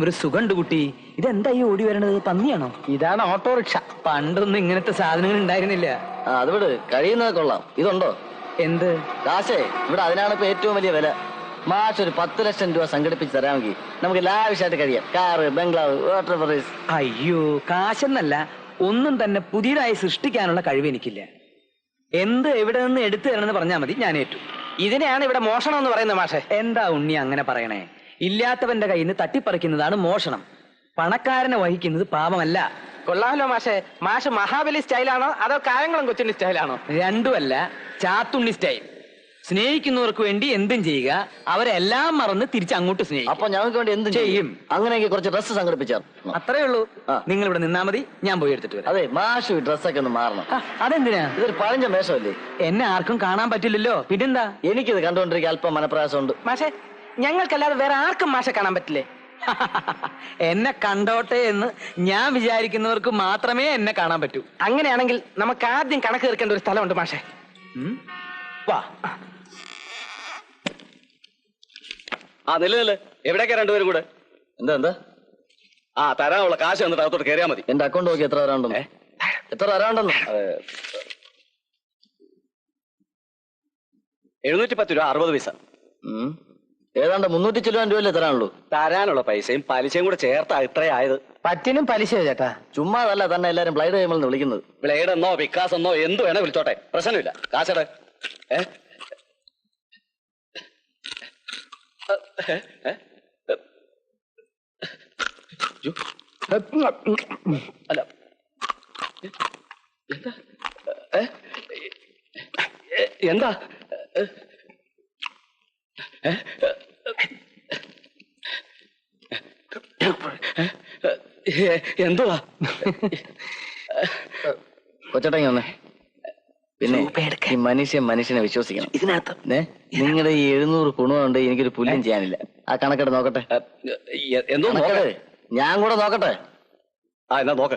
ഒരു സുഖണ്ട് കുട്ടി. ഇതെന്താ ഈ ഓടി വരണത്? പന്നിയാണോ? ഇതാണ് ഓട്ടോറിക്ഷ. പണ്ടൊന്നും ഇങ്ങനത്തെ സാധനങ്ങൾ ഉണ്ടായിരുന്നില്ല. അത് വിട്, കഴിയുന്നത് കൊള്ളാം. ഇതുണ്ടോ? എന്ത് കാശേ? ഇവിടെ അതിനാണ് ഇപ്പൊ ഏറ്റവും വലിയ വില. മാസം ഒരു 10 ലക്ഷം രൂപ സംഘടിപ്പിച്ച് തരാമെങ്കിൽ നമുക്ക് ലാവിഷായിട്ട് കഴിയാം. കാറ്, ബംഗ്ലാവ്, വാട്ടർ ഫറീസ്. അയ്യോ, കാശെന്നല്ല, ഒന്നും തന്നെ പുതിയതായി സൃഷ്ടിക്കാനുള്ള കഴിവ് എനിക്കില്ല. എന്ത് എവിടെ നിന്ന് എടുത്തു തരണമെന്ന് പറഞ്ഞാൽ മതി, ഞാൻ ഏറ്റു. ഇതിനെയാണ് ഇവിടെ മോഷണം എന്ന് പറയുന്നത് മാഷെ. എന്താ ഉണ്ണി അങ്ങനെ പറയണേ? ഇല്ലാത്തവന്റെ കയ്യിൽ നിന്ന് തട്ടിപ്പറിക്കുന്നതാണ് മോഷണം. പണക്കാരനെ വഹിക്കുന്നത് പാപമല്ല. കൊള്ളാമല്ലോ മാഷെ. മാഷ് മഹാബലി സ്റ്റൈലാണോ അതോ കായംകുളം കൊച്ചുണ്ണി സ്റ്റൈലാണോ? രണ്ടുമല്ല, ചാത്തുണ്ണി സ്റ്റൈൽ. സ്നേഹിക്കുന്നവർക്ക് വേണ്ടി എന്തും ചെയ്യുക, അവരെല്ലാം മറന്ന് തിരിച്ച് അങ്ങോട്ട് സ്നേഹിക്കും. അപ്പൊ ഞങ്ങൾക്ക് വേണ്ടി എന്തും ചെയ്യും. അങ്ങനെയെങ്കിൽ കുറച്ച് ഡ്രസ്സ് സംഘടിപ്പിച്ചാൽ അത്രേ ഉള്ളൂ. നിങ്ങൾ ഇവിടെ നിന്നാ മതി, ഞാൻ പോയി എടുത്തിട്ട് വരാം. അതെ, മാഷു ഡ്രസ്സൊക്കെ ഒന്ന് മാറണം. അതെന്തിനാ? ഇതൊരു പഴഞ്ച വേഷമല്ലേ? എന്നെ ആർക്കും കാണാൻ പറ്റില്ലല്ലോ, പിന്നെന്താ? എനിക്കിത് കണ്ടുകൊണ്ടിരിക്കാൻ അല്പം മനപ്രയാസമുണ്ട് മാഷെ. ഞങ്ങൾക്കല്ലാതെ വേറെ ആർക്കും മാഷെ കാണാൻ പറ്റില്ലേ? എന്നെ കണ്ടോട്ടെ എന്ന് ഞാൻ വിചാരിക്കുന്നവർക്ക് മാത്രമേ എന്നെ കാണാൻ പറ്റൂ. അങ്ങനെയാണെങ്കിൽ നമുക്ക് ആദ്യം കണക്ക് തീർക്കേണ്ട ഒരു സ്ഥലമുണ്ട് മാഷെ. വാ. നില്ല്. എവിടേക്കാ രണ്ടുപേരും കൂടെ? എന്താ തരാനുള്ള കാശ് എന്നിട്ട് അകത്തോട്ട് കയറിയാ മതി. എന്റെ അക്കൗണ്ട് നോക്കി എത്ര വരാണ്ടെന്ന്. എത്ര വരാണ്ടെന്ന്? 710 രൂപ 60 പൈസ. ഏതാണ്ട് 300 ചില്ലുവാൻ രൂപയല്ലേ തരാനുള്ളൂ. തരാനുള്ള പൈസയും പലിശയും കൂടെ ചേർത്താ ഇത്രയായത്. പറ്റിനും പലിശയോ ചേട്ടാ? ചുമ്മാതല്ല തന്നെ എല്ലാരും ബ്ലൈഡ് കൈമെന്ന് വിളിക്കുന്നത്. ബ്ലേഡ് എന്നോ വിക്കാസ് എന്നോ എന്ത് വേണേ വിളിച്ചോട്ടെ, പ്രശ്നമില്ല. കാശടെ അല്ല എന്താ എന്തുവാ? കൊച്ചട്ടങ്ങി വന്നേ. പിന്നെ ഈ മനുഷ്യനെ വിശ്വസിക്കണം. ഇതിനകത്ത് നിങ്ങളുടെ ഈ 700 ഗുണമുണ്ട്. എനിക്കൊരു പുല്യം ചെയ്യാനില്ല. ആ കണക്കെട്ട് നോക്കട്ടെ. എന്തോ ഞാൻ കൂടെ നോക്കട്ടെ. എന്നാ നോക്ക.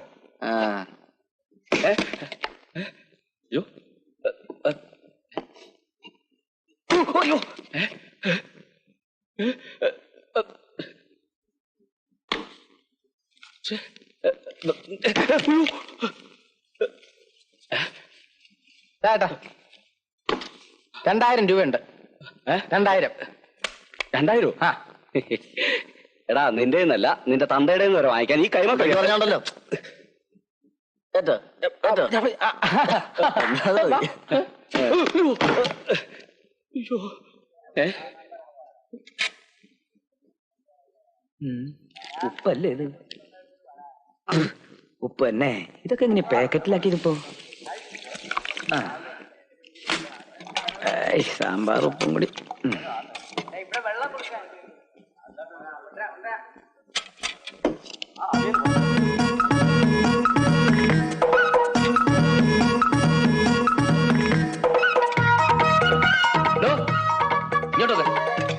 ചേട്ടാ 2000 രൂപയുണ്ട്. 2000. 2000? എടാ, നിന്റെ നിന്റെ തന്തയുടെ വരെ വാങ്ങിക്കാൻ ഈ കൈമ പറഞ്ഞോണ്ടല്ലോ. ഉപ്പല്ലേ ഇത്? ഉപ്പ് തന്നെ. ഇതൊക്കെ എങ്ങനെ പാക്കറ്റിലാക്കിയതിപ്പോ? സാമ്പാർ ഉപ്പും കൂടി.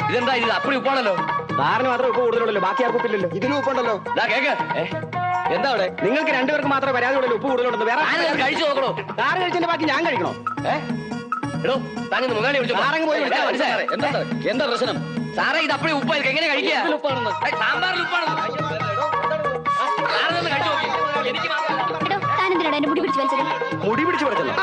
ഇതെന്താ ഇത്? അപ്പടി ഉപ്പാണല്ലോ. സാറിന് മാത്രമേ ഉപ്പ് കൂടുതലുള്ളൂ, ബാക്കി ആർക്കും ഉപ്പില്ലല്ലോ. ഇതിനും ഉപ്പുണ്ടല്ലോ. എന്താ അവിടെ? നിങ്ങൾക്ക് രണ്ടുപേർക്ക് മാത്രമേ പരാതി ഉള്ളൂ ഉപ്പ് കൂടുതലുണ്ടെന്ന്. വേറെ കഴിച്ചു നോക്കണോ? സാറ് കഴിച്ചതിന്റെ ബാക്കി ഞാൻ കഴിക്കണോ? എന്താ പ്രശ്നം? സാറേ, ഇത് അപ്പഴേ ഉപ്പായിരിക്കും, എങ്ങനെ കഴിക്കുക? സാമ്പാറിൽ ഉപ്പാണ്. മുടി പിടിച്ചു പറിച്ചല്ലോ.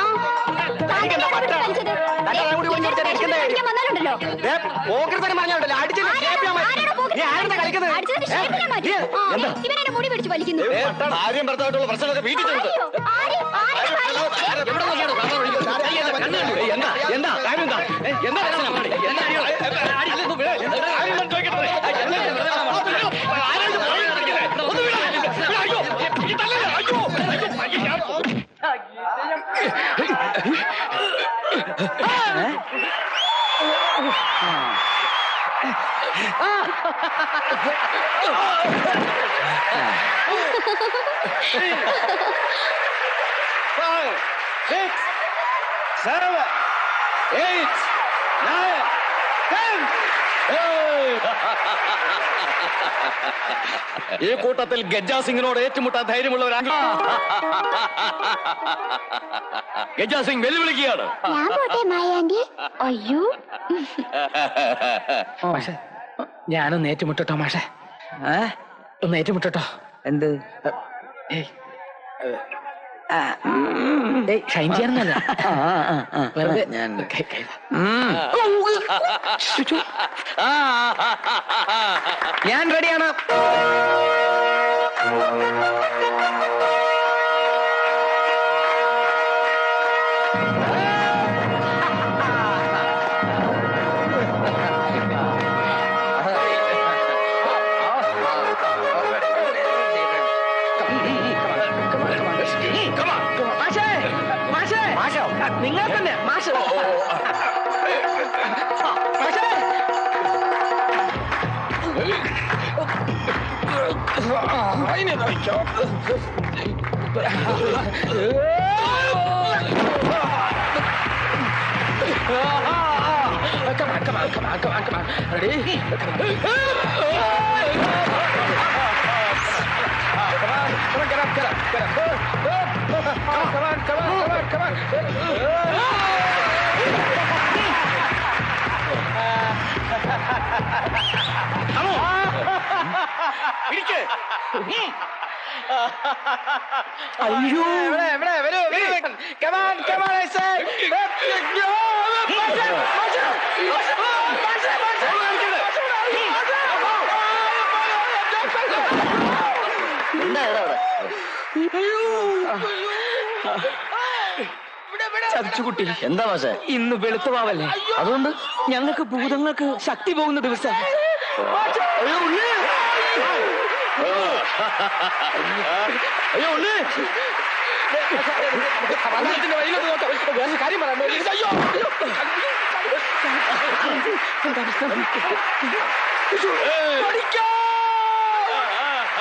ഭാര്യയും ഭർത്താവായിട്ടുള്ള പ്രശ്നമൊക്കെ വീട്ടിൽ ചെലുത്ത്. എന്താ എന്താ കാര്യം? എന്താ എന്താ പ്രശ്നം? Five, 6, 7, 8, 9, 10. ഈ കൂട്ടത്തിൽ ഗജ സിംഗിനോട് ഏറ്റുമുട്ടാൻ ധൈര്യമുള്ളവരാണ്. ഗജ സിംഗ് വെല്ലുവിളിക്കുകയാണ്. അയ്യോ, ഞാനൊന്ന് ഏറ്റുമുട്ടോ മാഷെ. ഒന്ന് ഏറ്റുമുട്ടോ. എന്ത്? ഷൈൻ ചെയ്യാറുന്നല്ല, വെറുതെ ഞാൻ ഞാൻ റെഡിയാണ്. നിങ്ങൾ തന്നെ മാഷ്. അയ്യോ ചതിച്ചുകുട്ടി. എന്താ മാഷേ? ഇന്ന് വെളുത്തുവാവല്ലേ, അതുകൊണ്ട് ഞങ്ങൾക്ക് ഭൂതങ്ങൾക്ക് ശക്തി പോകുന്ന ദിവസം. അയ്യോ ഉണ്ണി, കാര്യം പറയാൻ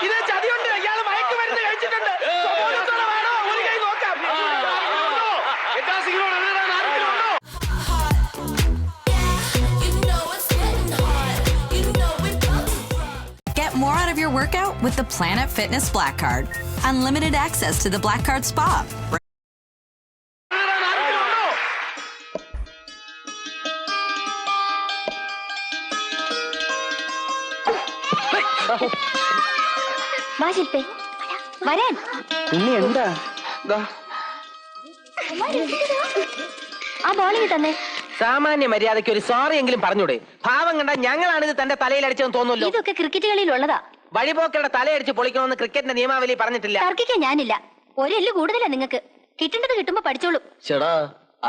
ഇത് ചതിയുണ്ട്. ഇയാള് മയക്കുമരുന്ന് കഴിച്ചിട്ടുണ്ട്. വേണോ ഒരു കൈ നോക്കാം. Get more out of your workout with the Planet Fitness Black Card. Unlimited access to the Black Card Spa. വരാൻ ഇനി എന്താ? ആ ബോളിങ് തന്നെ. സാമാന്യ മര്യാദയ്ക്ക് ഒരു സോറി എങ്കിലും പറഞ്ഞൂടെ? ഭാവം കണ്ട ഞങ്ങളാണിത് തന്റെ തലയിൽ അടിച്ചെന്ന് തോന്നുമല്ലോ. ഇതൊക്കെ ക്രിക്കറ്റ് കളിയിലുള്ളതാ. വഴിപോക്കരുടെ തലയടിച്ച് പൊളിക്കണമെന്ന് ക്രിക്കറ്റിന്റെ നിയമാവലി പറഞ്ഞിട്ടില്ല. തർക്കിക്കാൻ ഞാനില്ല. ഒരെല്ല് കൂടുതലാ നിങ്ങക്ക്. കിട്ടേണ്ടത് കിട്ടുമ്പോ പഠിച്ചോളൂ. ചേടാ,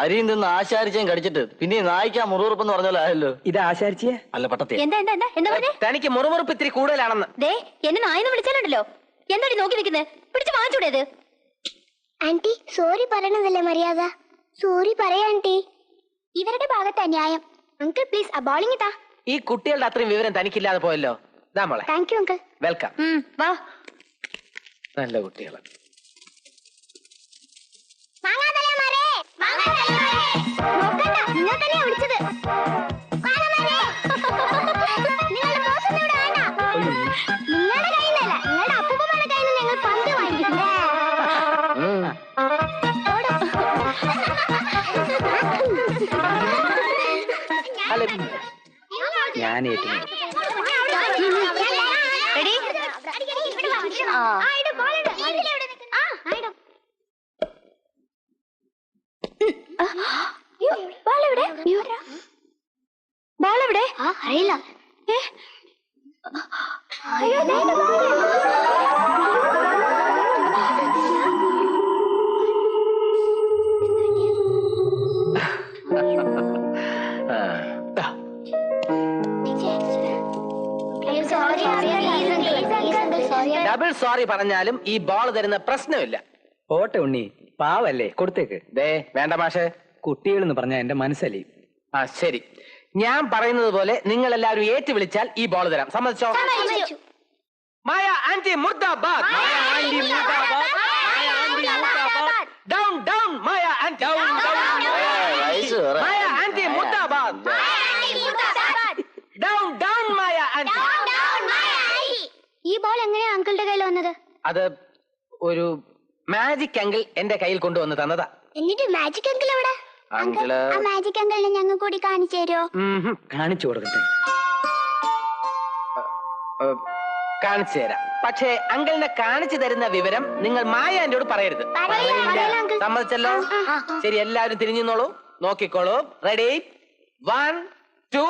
അരിയിൽ നിന്ന് ആശാരിച്ചേം കടിച്ചിട്ട് പിന്നെ നായിക്കാ മുറിവുറപ്പെന്ന് പറഞ്ഞാലോ ആയല്ലോ. ഇത് ആശാരിച്ചിയെ അല്ല പട്ടത്തെ. എന്താ എന്താ എന്താ എന്താ പറഞ്ഞേ? തനിക്ക് മുറുമുറുപ്പ് ഇത്തിരി കൂടുതലാണെന്ന്. ദേ എന്നെ നായെന്ന് വിളിച്ചാലുണ്ടല്ലോ. എന്താടി നോക്കി നിൽക്കുന്നത്? പിടിച്ച് വാങ്ങിച്ചൂടേത്. ആന്റി സോറി പറയണതല്ലേ മര്യാദ? സോറി പറയാ ആന്റി. ഇവരുടെ ഭാഗത്താ ന്യായം. അങ്കിൾ പ്ലീസ് ആ ബോളിംഗ് ഇതാ. ഈ കുട്ടികളുടെ അത്രയും വിവരം തനിക്കില്ലാതെ പോയല്ലോ. ദാ മോളെ. Thank you uncle. വെൽക്കം. വാ. നല്ല കുട്ടികള്. നിങ്ങൾ തന്നെയാ വിളിച്ചത്. നിങ്ങളുടെ കയ്യിലല്ല, നിങ്ങളുടെ അപ്പൂപ്പന്മാരുടെ കയ്യിൽ നിന്ന് ഞങ്ങൾ പന്ത് വാങ്ങിക്കും. ഞാൻ ഏറ്റു. ബാളെവിടെ? അറിയില്ല. ഡബിൾ സോറി പറഞ്ഞാലും ഈ ബോൾ തരുന്ന പ്രശ്നമില്ല. ഓട്ടെ ഉണ്ണി, പാവല്ലേ, കൊടുത്തേക്ക്. ദേ വേണ്ട മാഷെ. കുട്ടികൾ എന്ന് പറഞ്ഞാൽ എന്റെ മനസ്സലി. ആ ശരി, ഞാൻ പറയുന്നത് പോലെ നിങ്ങൾ എല്ലാവരും ഏറ്റു വിളിച്ചാൽ ഈ ബോൾ തരാം. സമ്മതിച്ചോ? മായ ആന്റി മുർദാബാദ്. ഡൗൺ ഡൗൺ മായ ആന്റി. മായ ആന്റി മുർദാബാദ്. ഡൗൺ ഡൗൺ മായ ആന്റി. ഈ ബോൾ എങ്ങനെയാ അങ്കിളുടെ കയ്യിൽ വന്നത്? അത് ഒരു മാജിക് അങ്കിൾ എന്റെ കയ്യിൽ കൊണ്ടുവന്ന് തന്നതാ. എന്നിട്ട് മാജിക് അങ്കിൾ എവിടെ? അങ്കിള് ആ മാജിക് അങ്കിളിനെ ഞങ്ങൾ കൂടി കാണിച്ചു തരുമോ? കാണിച്ചു കൊടുക്കട്ടെ. കാണിച്ചു തരാം. പക്ഷേ അങ്കിളിനെ കാണിച്ചു തരുന്ന വിവരം നിങ്ങൾ മായ ആന്റിയോട് പറയരുത്. സമ്മതിച്ചല്ലോ? ശരി, എല്ലാവരും തിരിഞ്ഞു നോളൂ, നോക്കിക്കോളൂ. റെഡി, 1 2